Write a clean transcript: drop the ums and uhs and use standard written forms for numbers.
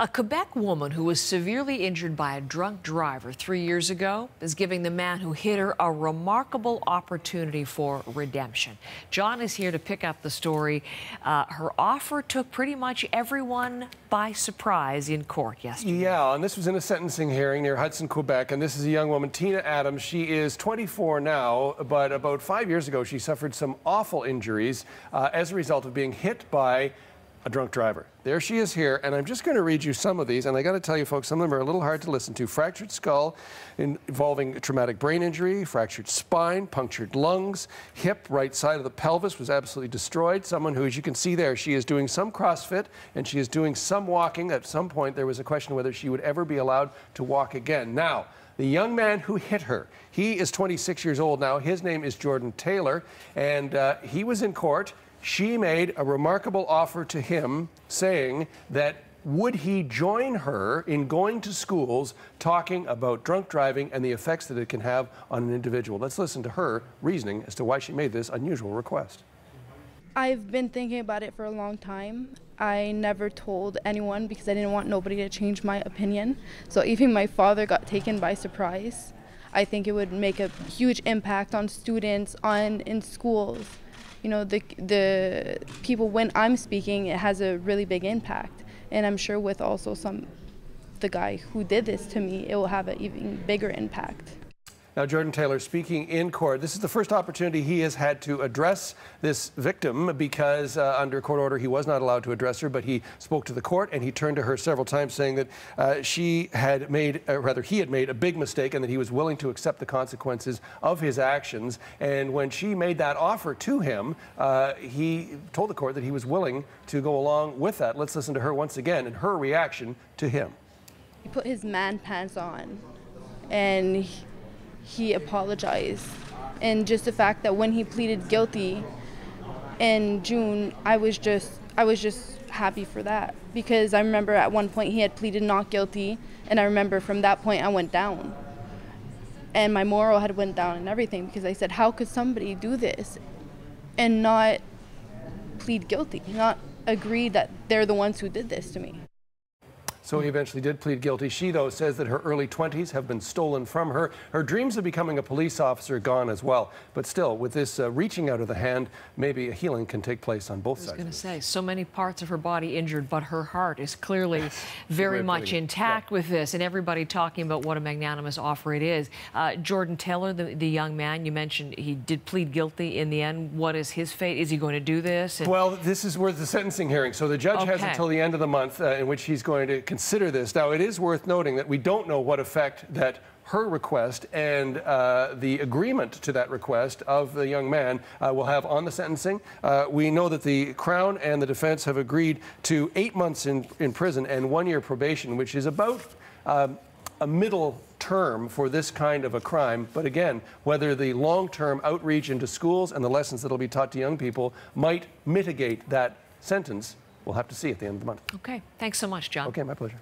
A Quebec woman who was severely injured by a drunk driver 3 years ago is giving the man who hit her a remarkable opportunity for redemption. John is here to pick up the story. Her offer took pretty much everyone by surprise in court yesterday. Yeah, and this was in a sentencing hearing near Hudson, Quebec, and this is a young woman, Tina Adams. She is 24 now, but about 5 years ago she suffered some awful injuries as a result of being hit by a drunk driver. There she is here, and I'm just going to read you some of these, and I got to tell you folks, some of them are a little hard to listen to. Fractured skull involving traumatic brain injury, fractured spine, punctured lungs, hip, right side of the pelvis was absolutely destroyed. Someone who, as you can see there, she is doing some CrossFit and she is doing some walking. At some point there was a question whether she would ever be allowed to walk again. Now, the young man who hit her, he is 26 years old now. His name is Jordan Taylor, and he was in court. She made a remarkable offer to him, saying that would he join her in going to schools talking about drunk driving and the effects that it can have on an individual. Let's listen to her reasoning as to why she made this unusual request. I've been thinking about it for a long time. I never told anyone because I didn't want nobody to change my opinion. So even my father got taken by surprise. I think it would make a huge impact on students, in schools. You know, the people, when I'm speaking, it has a really big impact. And I'm sure with also the guy who did this to me, it will have an even bigger impact. Now, Jordan Taylor speaking in court. This is the first opportunity he has had to address this victim because under court order he was not allowed to address her, but he spoke to the court and he turned to her several times saying that he had made a big mistake and that he was willing to accept the consequences of his actions. And when she made that offer to him, he told the court that he was willing to go along with that. Let's listen to her once again and her reaction to him. He put his man pants on and he apologized. And just the fact that when he pleaded guilty in June, I was just happy for that, because I remember at one point he had pleaded not guilty, and I remember from that point I went down and my moral had went down and everything, because I said, how could somebody do this and not plead guilty, not agree that they're the ones who did this to me? So he eventually did plead guilty. She, though, says that her early 20s have been stolen from her. Her dreams of becoming a police officer gone as well. But still, with this reaching out of the hand, maybe a healing can take place on both sides. I was going to say, so many parts of her body injured, but her heart is clearly very much intact with this, and everybody talking about what a magnanimous offer it is. Jordan Taylor, the young man, you mentioned he did plead guilty in the end. What is his fate? Is he going to do this? Well, this is where the sentencing heaing. So the judge has until the end of the month in which he's going to consider this. Now, it is worth noting that we don't know what effect that her request and the agreement to that request of the young man will have on the sentencing. We know that the Crown and the defense have agreed to 8 months in prison and 1 year probation, which is about a middle term for this kind of a crime. But again, whether the long-term outreach into schools and the lessons that will be taught to young people might mitigate that sentence, we'll have to see at the end of the month. Okay, thanks so much, John. Okay, my pleasure.